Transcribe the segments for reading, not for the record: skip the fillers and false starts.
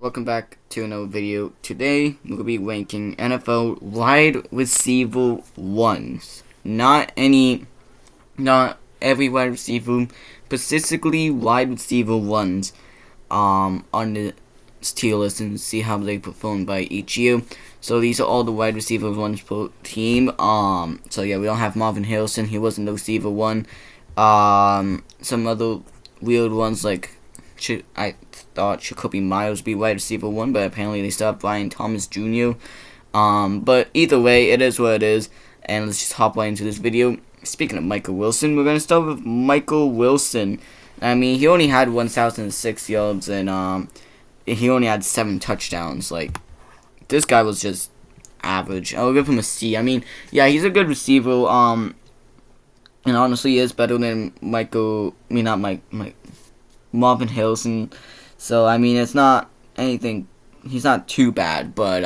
Welcome back to another video. Today we'll be ranking NFL wide receiver ones. Not every wide receiver, specifically wide receiver ones. On the tier list and see how they perform by each year. So these are all the wide receiver ones per team. So yeah, we don't have Marvin Harrison. He wasn't the receiver one. Some other weird ones like I thought Jacoby Myers be wide receiver one, but apparently they stopped Brian Thomas Jr. But either way, it is what it is, and let's just hop right into this video. Speaking of Michael Wilson, we're gonna start with Michael Wilson. I mean, he only had 1,006 yards, and he only had 7 touchdowns. Like, this guy was just average. I'll give him a C. I mean, yeah, he's a good receiver. And honestly, he is better than Marvin Harrison. So I mean, it's not anything. He's not too bad, but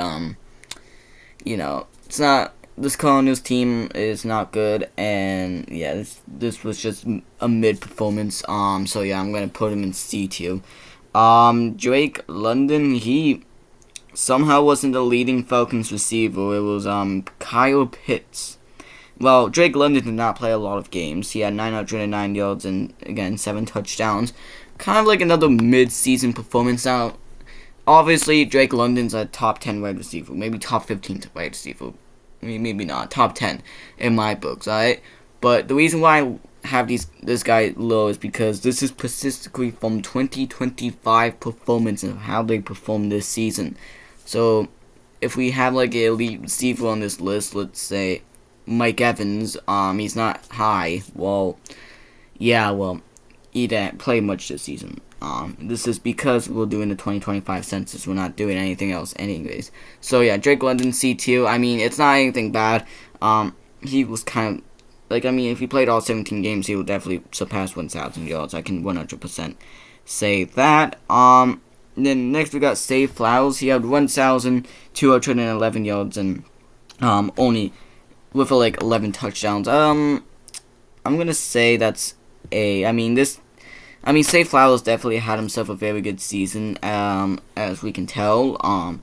it's not. This Cardinals team is not good, and yeah, this was just a mid performance. So yeah, I'm gonna put him in C tier. Drake London, he somehow wasn't the leading Falcons receiver. It was Kyle Pitts. Well, Drake London did not play a lot of games. He had 909 yards and again 7 touchdowns. Kind of like another mid-season performance. Now, obviously, Drake London's a top 10 wide receiver, maybe top 15 wide receiver. Maybe not, top 10 in my books, alright? But the reason why I have this guy low is because this is specifically from 2025 performance and how they performed this season. So, if we have like an elite receiver on this list, let's say Mike Evans, he's not high. Well, yeah, he didn't play much this season. This is because we're doing the 2025 census. We're not doing anything else anyways. So yeah, Drake London C tier. I mean, it's not anything bad. He was kind of like, I mean, if he played all 17 games, he will definitely surpass 1,000 yards. I can 100% say that. Then next we got Zay Flowers. He had 1,211 yards and only with like 11 touchdowns. I'm gonna say that's A. I mean, Zay Flowers definitely had himself a very good season, as we can tell.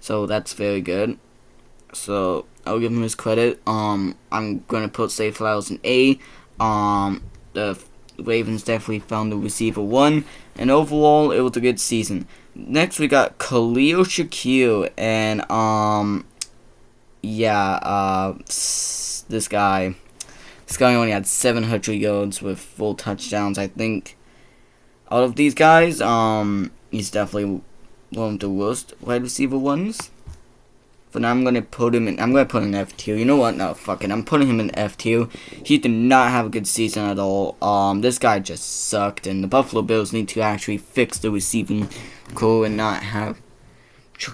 So that's very good. So I'll give him his credit. I'm gonna put Zay Flowers in A. The Ravens definitely found the receiver one, and overall it was a good season. Next we got Khalil Shakir, and this guy only had 700 yards with 4 touchdowns. I think out of these guys, he's definitely one of the worst wide receiver ones. For now, I'm gonna put him in F tier. You know what? No, fuck it. I'm putting him in F tier. He did not have a good season at all. This guy just sucked, and the Buffalo Bills need to actually fix the receiving core and not have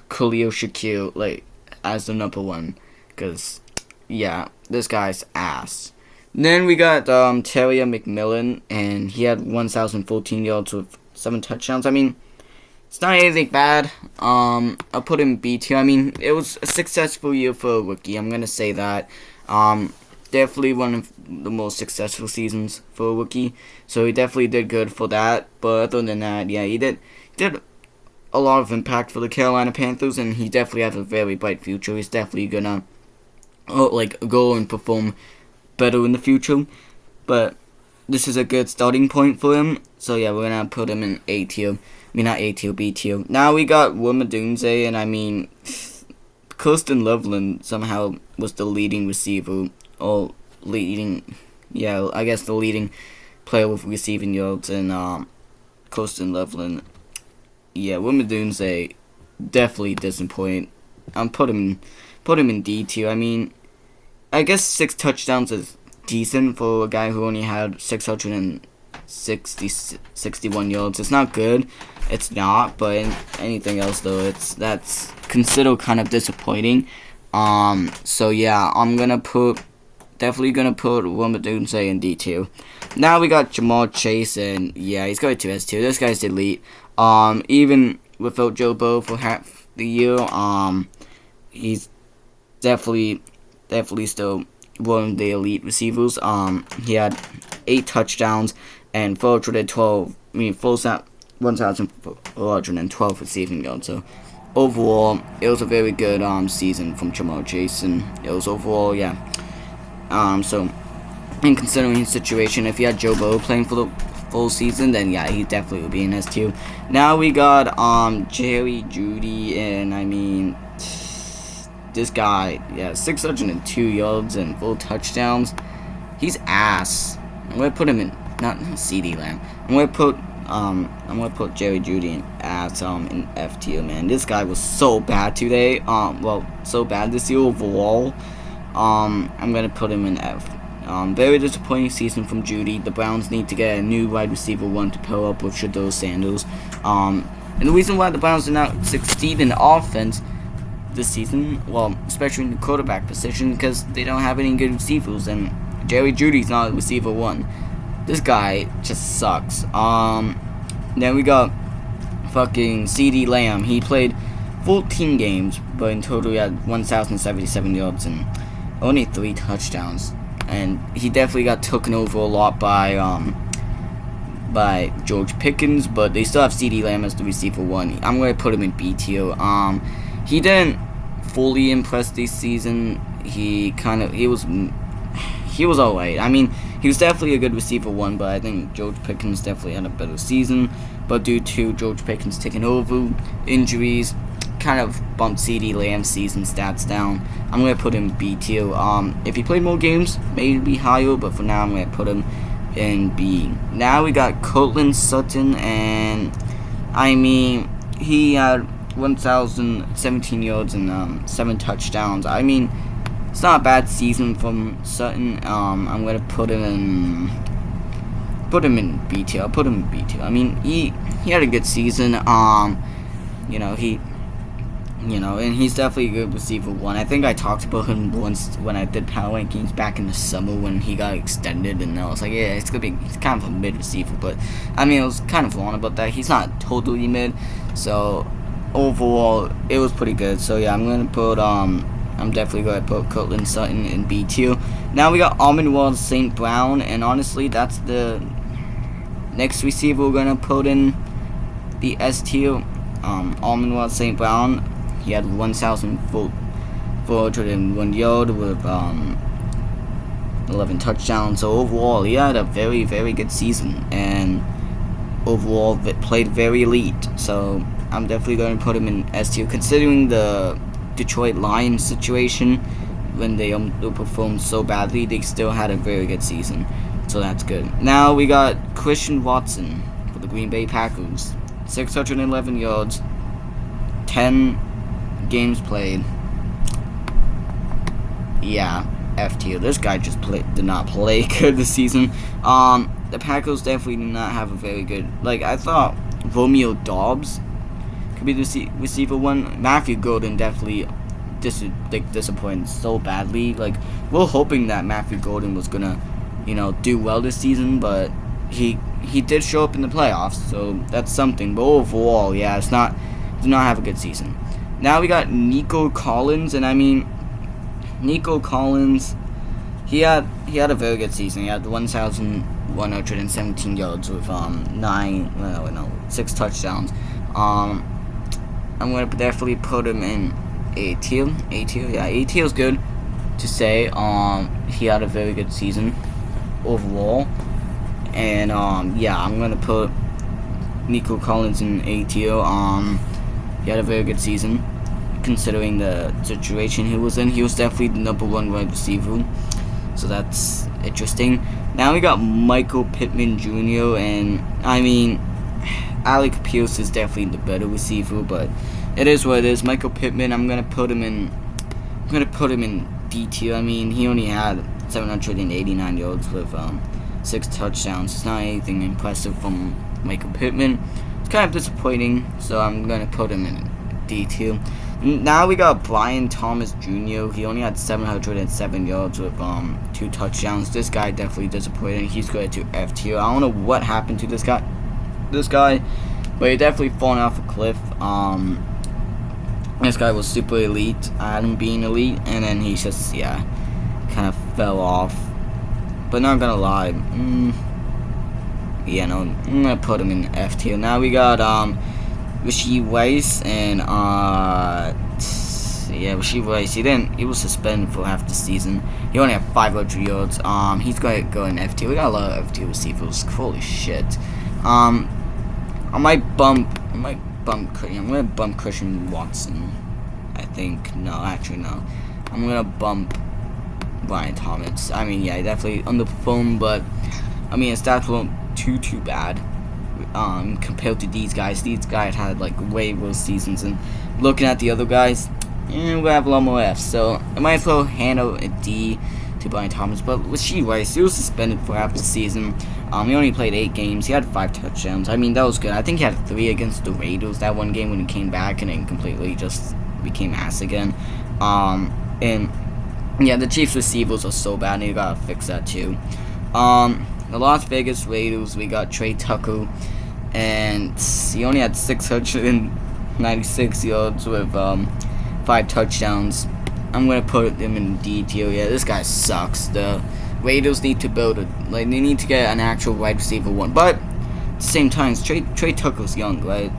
Khalil Shakir like as the number one, because yeah, this guy's ass. Then we got Terry McMillan, and he had 1,014 yards with 7 touchdowns. I mean, it's not anything bad. I'll put him in B tier. I mean, it was a successful year for a rookie. I'm gonna say that. Definitely one of the most successful seasons for a rookie. So he definitely did good for that. But other than that, yeah, he did a lot of impact for the Carolina Panthers, and he definitely has a very bright future. He's definitely gonna go and perform better in the future, but this is a good starting point for him. So yeah, we're gonna put him in A tier. I mean, not A tier, B tier. Now we got Wilma Dunze, and I mean, Kirsten Loveland somehow was the leading receiver, or the leading player with receiving yards, and Kirsten Loveland. Yeah, Wilma Dunze definitely disappointed. I'm put him in D tier. I mean, I guess 6 touchdowns is decent for a guy who only had 661 yards. It's not good. It's not, but anything else though, that's considered kind of disappointing. So yeah, I'm definitely gonna put Wilma Dunze in D tier. Now we got Jamar Chase, and yeah, he's going to S tier. This guy's elite. Even without Joe Burrow for half the year, he's definitely still one of the elite receivers. He had 8 touchdowns and 412 1,412 receiving yards. So overall, it was a very good season from Ja'Marr Chase, and it was overall, yeah. So, and considering his situation, if he had Joe Burrow playing for the full season, then yeah, he definitely would be in S2. Now we got Jerry Jeudy, and I mean, this guy, yeah, 602 yards and 4 touchdowns. He's ass. I'm gonna put him in, not CeeDee Lamb. I'm gonna put Jerry Jeudy in F tier, man. This guy was so bad today. Well, so bad this year overall. I'm gonna put him in F. Very disappointing season from Jeudy. The Browns need to get a new wide receiver one to pair up with Shedeur Sanders. And the reason why the Browns did not succeed in offense this season, well, especially in the quarterback position, because they don't have any good receivers, and Jerry Jeudy's not a receiver one. This guy just sucks. Then we got fucking CeeDee Lamb. He played 14 games, but in total he had 1,077 yards and only 3 touchdowns. And he definitely got taken over a lot by George Pickens, but they still have CeeDee Lamb as the receiver one. I'm going to put him in B tier. He didn't fully impress this season. He was alright. I mean, he was definitely a good receiver one, but I think George Pickens definitely had a better season. But due to George Pickens taking over, injuries kind of bumped CeeDee Lamb's season stats down. I'm going to put him B tier. If he played more games, maybe higher, but for now I'm going to put him in B. Now we got Courtland Sutton, and I mean, he had 1,017 yards and 7 touchdowns. I mean, it's not a bad season from Sutton. I'm gonna put him in B tier. I'll put him in B tier. I mean, he had a good season. And he's definitely a good receiver one. I think I talked about him once when I did power rankings back in the summer when he got extended, and I was like, yeah, he's kind of a mid receiver, but I mean, I was kind of wrong about that. He's not totally mid, so overall, it was pretty good. So yeah, I'm definitely going to put Courtland Sutton in B tier. Now we got Amon-Ra St. Brown, and honestly, that's the next receiver we're going to put in the S tier. Amon-Ra St. Brown, he had 1,401 yards with 11 touchdowns. So overall, he had a very, very good season, and overall played very elite. So I'm definitely going to put him in S tier, considering the Detroit Lions situation. When they performed so badly, they still had a very good season, so that's good. Now we got Christian Watson for the Green Bay Packers. 611 yards, 10 games played. Yeah, F tier. This guy just did not play good this season. The Packers definitely did not have a very good. Like, I thought Romeo Doubs could be the receiver one. Matthew Golden definitely disappointed so badly. Like, we're hoping that Matthew Golden was gonna, do well this season, but he did show up in the playoffs, so that's something. But overall, yeah, did not have a good season. Now we got Nico Collins, and I mean, Nico Collins, he had a very good season. He had 1,117 yards with 6 touchdowns. I'm gonna definitely put him in A tier. Yeah, A tier is good to say. He had a very good season overall. And yeah, I'm gonna put Nico Collins in A tier. He had a very good season considering the situation he was in. He was definitely the number 1 wide receiver, so that's interesting. Now we got Michael Pittman Jr., and I mean, Alec Pierce is definitely the better receiver, but it is what it is. Michael Pittman, I'm gonna put him in D tier. I mean, he only had 789 yards with 6 touchdowns. It's not anything impressive from Michael Pittman. It's kind of disappointing, so I'm going to put him in D tier. Now we got Brian Thomas Jr. He only had 707 yards with 2 touchdowns. This guy definitely disappointing. He's going to F tier. I don't know what happened to this guy, but he definitely fallen off a cliff. This guy was super elite. I had him being elite, and then he just, kind of fell off. But not gonna lie, Yeah, no, I'm gonna put him in F tier. Now we got Rashid Rice and yeah, Rashid Rice. He was suspended for half the season. He only had 500 yards. He's gonna go in F tier. We got a lot of F tier receivers. Holy shit. I'm gonna bump Christian Watson. I think no, actually no. I'm gonna bump Brian Thomas. I mean, yeah, he definitely underperformed, but I mean his stats weren't too bad. Compared to these guys had like way worse seasons, and looking at the other guys, we have a lot more F's. So I might as well hand out a D to Brian Thomas. But Rashid Rice, he was suspended for half the season. He only played 8 games. He had 5 touchdowns. I mean, that was good. I think he had 3 against the Raiders that one game when he came back and then completely just became ass again. And yeah, the Chiefs receivers are so bad, and you gotta fix that too. The Las Vegas Raiders, we got Trey Tucker, and he only had 696 yards with 5 touchdowns. I'm gonna put him in D tier. Yeah, this guy sucks. The Raiders need to build they need to get an actual wide receiver one. But at the same time, Trey Tucker's young, right?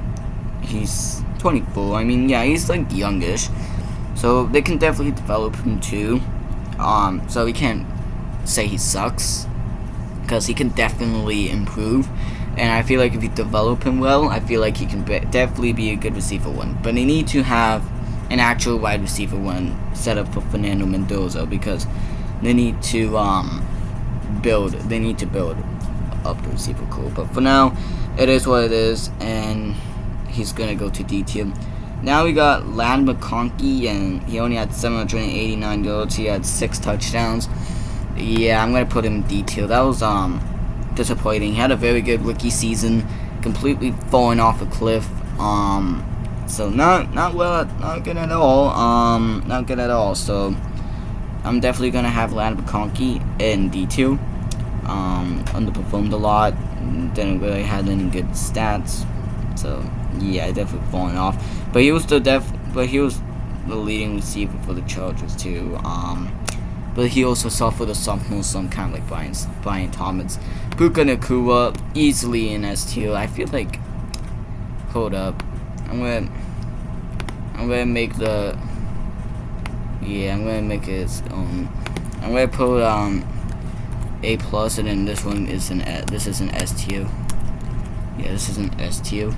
He's 24. I mean, yeah, he's like youngish, so they can definitely develop him too. So we can't say he sucks, because he can definitely improve. And I feel like if you develop him well, I feel like he can definitely be a good receiver one. But they need to have an actual wide receiver one set up for Fernando Mendoza, because they need to build up the receiver core. But for now, it is what it is, and he's gonna go to D tier. Now we got Ladd McConkey, and he only had 789 yards. He had 6 touchdowns. Yeah, I'm gonna put him in D tier. That was disappointing. He had a very good rookie season, completely falling off a cliff. So not good at all. Not good at all. So I'm definitely gonna have Ladd McConkey in D tier. Underperformed a lot. Didn't really have any good stats. So yeah, definitely falling off. But he was the leading receiver for the Chargers too. But he also suffered a sophomore slump, kind of like Brian Thomas. Puka Nacua, easily in S tier. I feel like, hold up, I'm gonna make the, yeah, I'm gonna make it its own. I'm gonna put A plus, and then this one is this is an S tier. Yeah, this is an S tier.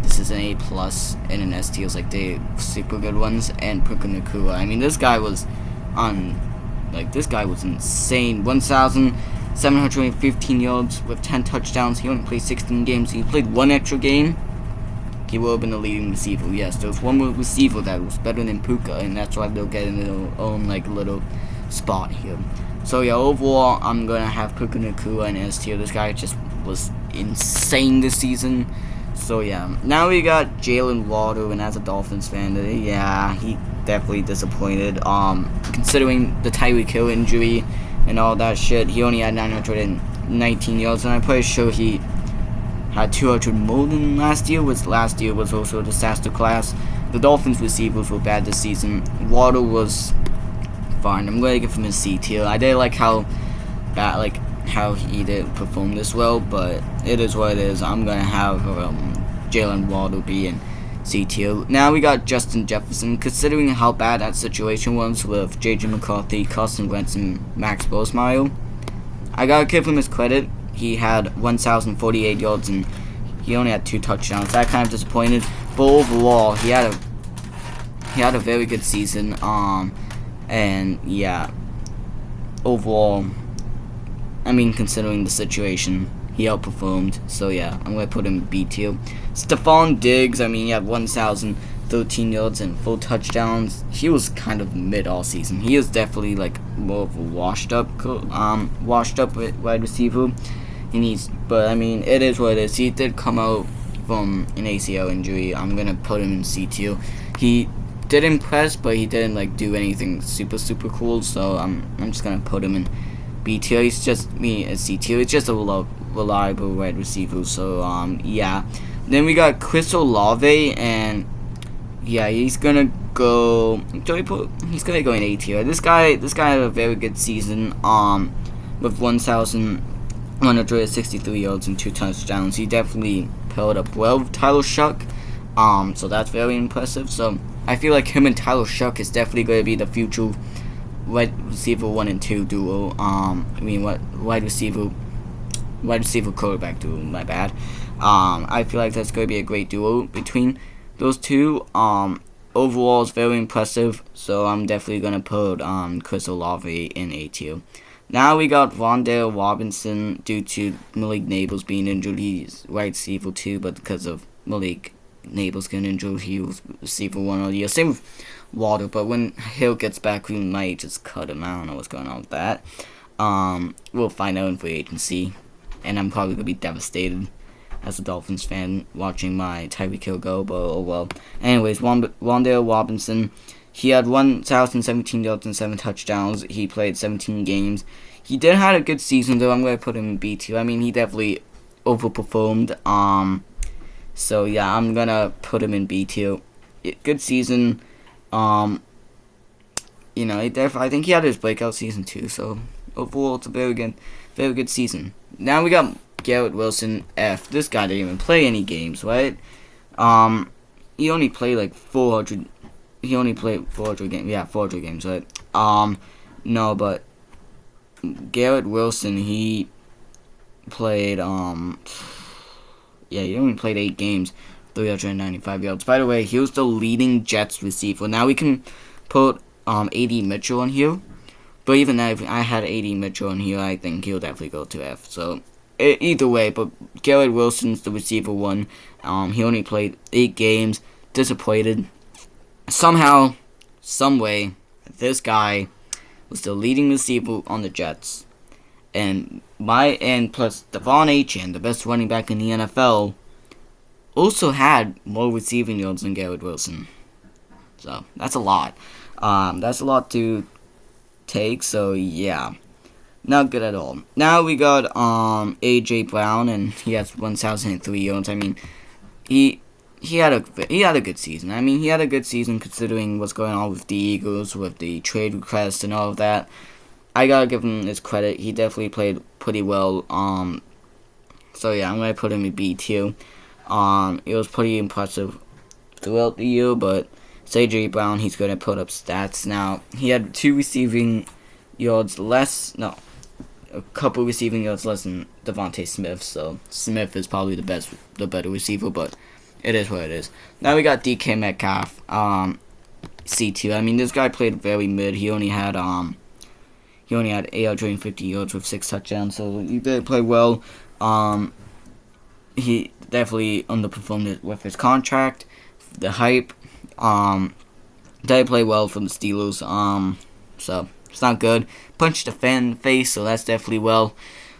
This is an A plus and an S tier. It's like the super good ones. And Puka Nacua, I mean, this guy was insane. 1,715 yards with 10 touchdowns. He only played 16 games. He played 1 extra game. He would have been the leading receiver. Yes, there was one more receiver that was better than Puka, and that's why they'll get in their own little spot here. So yeah, overall, I'm gonna have Puka Nacua in S tier. This guy just was insane this season. So yeah, now we got Jalen Waddle, and as a Dolphins fan, yeah, he definitely disappointed. Considering the Tyreek Hill injury and all that shit, he only had 919 yards, and I'm pretty sure he had 200 more than last year, which last year was also a disaster class. The Dolphins receivers were bad this season. Waddle was fine. I'm going to give him a C tier. I didn't like how he didn't perform this well, but it is what it is. I'm going to have Jalen Waddle be in C tier. Now we got Justin Jefferson. Considering how bad that situation was with J.J. McCarthy, Carson Wentz, and Max Bosmile, I got to give him his credit. He had 1,048 yards, and he only had 2 touchdowns. That kind of disappointed. But overall, he had a very good season. And yeah, overall, I mean, considering the situation, he outperformed. So yeah, I'm gonna put him in B tier. Stephon Diggs, I mean, he had 1,013 yards and 4 touchdowns. He was kind of mid all season. He is definitely more of a washed up wide receiver. But I mean, it is what it is. He did come out from an ACL injury. I'm gonna put him in C tier. He did impress, but he didn't do anything super cool. So I'm just gonna put him in B tier. He's just a C tier. It's just a reliable wide receiver. So yeah. Then we got Chris Olave, and yeah, he's gonna go. He's gonna go in A tier. This guy had a very good season. With 1,000 163 yards and 2 touchdowns. He definitely paired up well with Tyler Shuck. So that's very impressive. So I feel like him and Tyler Shuck is definitely going to be the future wide receiver 1 and 2 duo. Wide receiver quarterback duo. My bad. I feel like that's going to be a great duo between those two. Overall, it's very impressive. So I'm definitely going to put Chris Olave in A tier. Now we got Wan'Dale Robinson due to Malik Nabels being injured. He's wide receiver 2, but because of Malik Nabels getting injured, he was receiver 1 all year. Same with Waddle, but when Hill gets back, we might just cut him. I don't know what's going on with that. We'll find out in free agency, and I'm probably going to be devastated as a Dolphins fan watching my Tyreek Hill go, but oh well. Anyways, Wan'Dale Robinson. He had 1,017 yards and 7 touchdowns. He played 17 games. He did have a good season, though. I'm going to put him in B tier. I mean, he definitely overperformed. So, yeah, I'm going to put him in B tier. Good season. I think he had his breakout season, too. So, overall, it's a very good season. Now we got Garrett Wilson, F. This guy didn't even play any games, right? He only played like 400... He only played 400 games. Yeah, 400 games, right? No, but Garrett Wilson, he played, he only played 8 games, 395 yards. By the way, he was the leading Jets receiver. Now we can put A.D. Mitchell on here. But even that, if I had A.D. Mitchell on here, I think he'll definitely go to F. So, either way, but Garrett Wilson's the receiver 1. He only played 8 games. Disappointed. Somehow, someway, this guy was the leading receiver on the Jets, and plus Devon Achane, the best running back in the NFL, also had more receiving yards than Garrett Wilson. So that's a lot. That's a lot to take. So yeah, not good at all. Now we got AJ Brown, and he has 1,003 yards. I mean, He had a good season. I mean, he had a good season considering what's going on with the Eagles, with the trade request and all of that. I gotta give him his credit. He definitely played pretty well. So yeah, I'm gonna put him in B tier. It was pretty impressive throughout the year, but A.J. Brown, he's gonna put up stats. Now he had 2 receiving yards less. No, a couple receiving yards less than Devontae Smith. So Smith is probably the better receiver, but it is what it is. Now we got DK Metcalf, C2. I mean, this guy played very mid. He only had 850 yards with 6 touchdowns, so he did play well. He definitely underperformed it with his contract, the hype. Did play well for the Steelers. So it's not good. Punched a fan in the face, so that's definitely well.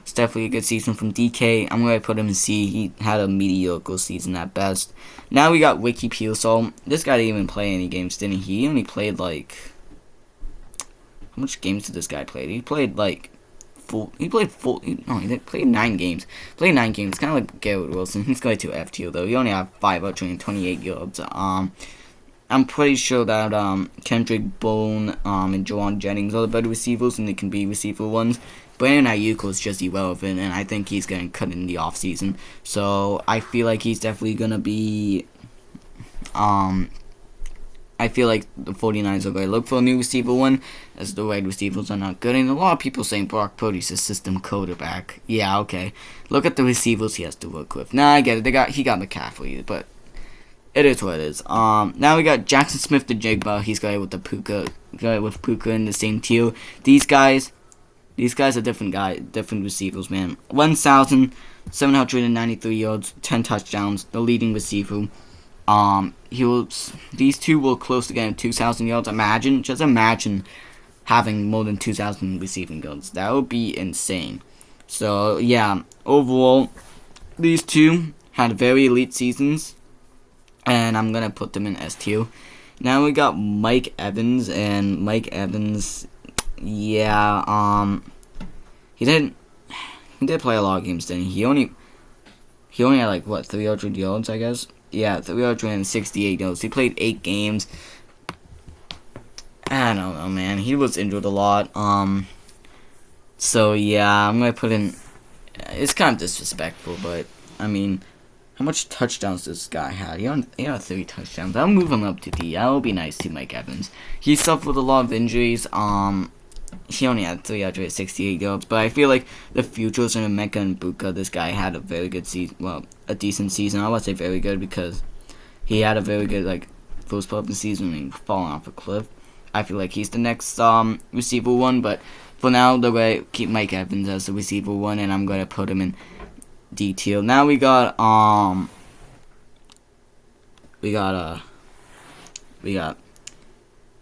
It's definitely a good season from DK. I'm going to put him in C. He had a mediocre season at best. Now we got Ricky Pearsall. This guy didn't even play any games, didn't he? He only played like... How much games did this guy play? He played like... He played 9 games. Played 9 games. Kind of like Garrett Wilson. He's going to F tier though. He only had 528 yards. I'm pretty sure that Kendrick Bourne and Jawan Jennings are the better receivers, and they can be receiver 1s. Brandon Ayuk was just irrelevant, and I think he's getting cut in the offseason. So I feel like he's definitely going to be... I feel like the 49ers are going to look for a new receiver 1, as the wide receivers are not good. And a lot of people saying Brock Purdy's a system quarterback. Yeah, okay. Look at the receivers he has to work with. Nah, I get it. He got McCaffrey, but it is what it is. Now we got Jackson Smith the Jigba. He's going with the Puka in the same tier. These guys are different receivers, man. 1,793 yards, 10 touchdowns, the leading receiver. These two were close to getting 2,000 yards. Just imagine having more than 2,000 receiving yards. That would be insane. So yeah, overall, these two had very elite seasons, and I'm gonna put them in S tier. Now we got Mike Evans, and Mike Evans, yeah, he did play a lot of games, didn't he? He only had like 300 yards, I guess. Yeah, 368 yards. He played 8 games. I don't know, man. He was injured a lot. So yeah, I'm gonna put in It's kind of disrespectful, but I mean, how much touchdowns does this guy have? He had 3 touchdowns. I'll move him up to D. That will be nice to Mike Evans. He suffered a lot of injuries. He only had 368 yards, but I feel like the futures in Emeka and Buka, this guy had a very good season. Well, a decent season. I would say very good because he had a very good first part of the season and he falling off a cliff. I feel like he's the next receiver one, but for now, they're going to keep Mike Evans as the receiver one, and I'm going to put him in D tier. Now we got a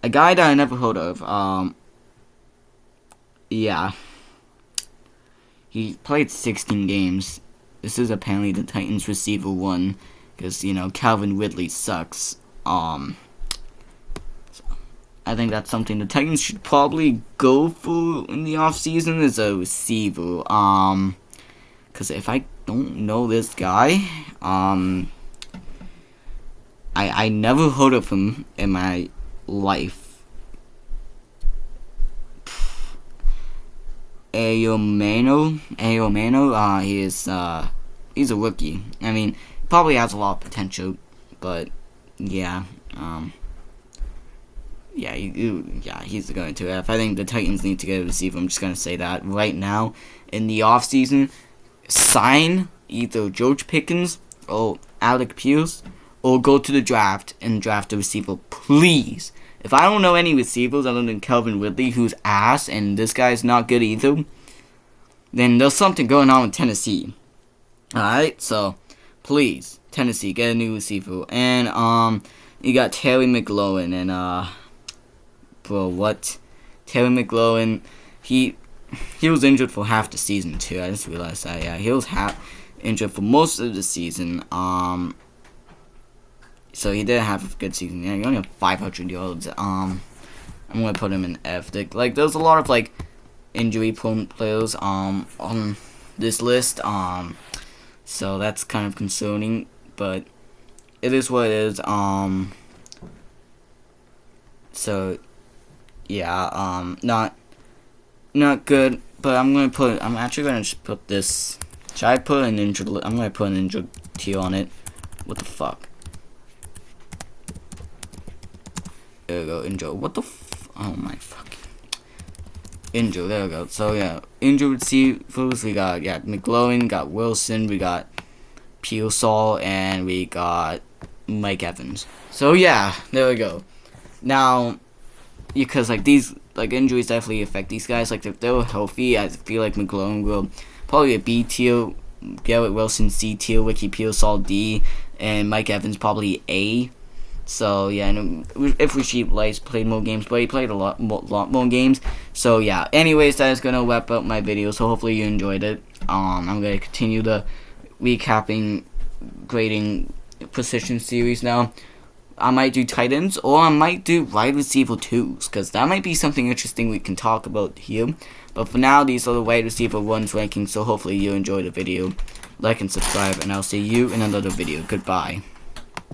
guy that I never heard of. Yeah, he played 16 games. This is apparently the Titans receiver one, because Calvin Ridley sucks. I think that's something the Titans should probably go for in the offseason as a receiver. Because if I don't know this guy, I never heard of him in my life. Ayomano, he's a rookie. I mean, probably has a lot of potential, but yeah, he's going to F. I think the Titans need to get a receiver. I'm just going to say that right now. In the offseason, sign either George Pickens or Alec Pierce, or go to the draft and draft a receiver, please. If I don't know any receivers other than Calvin Ridley, who's ass, and this guy's not good either, then there's something going on with Tennessee. Alright, so please, Tennessee, get a new receiver. And you got Terry McLaurin and bro, what? Terry McLaurin, he was injured for half the season too. I just realized that. Yeah, he was injured for most of the season. So he did have a good season. Yeah, he only had 500 yards. I'm gonna put him in F. There's a lot of injury-prone players on this list. So that's kind of concerning, but it is what it is. So yeah, not good. But I'm actually gonna just put this. Should I put an injured? I'm gonna put an injured tier on it. What the fuck? There we go, injured. What the oh my fucking. Injured, there we go. So yeah, injured receivers, we got McLaurin, got Wilson, we got Pearsall, and we got Mike Evans. So yeah, there we go. Now, because these injuries definitely affect these guys. If they were healthy, I feel like McLaurin will probably a B tier, Garrett Wilson C tier, Ricky Pearsall D, and Mike Evans probably A. So yeah, and if Rasheed Rice played more games, but he played a lot more games. So yeah, anyways, that is gonna wrap up my video. So hopefully you enjoyed it. I'm gonna continue the recapping, grading position series now. I might do tight ends, or I might do wide receiver twos, because that might be something interesting we can talk about here. But for now, these are the wide receiver ones rankings. So hopefully you enjoyed the video. Like and subscribe, and I'll see you in another video. Goodbye.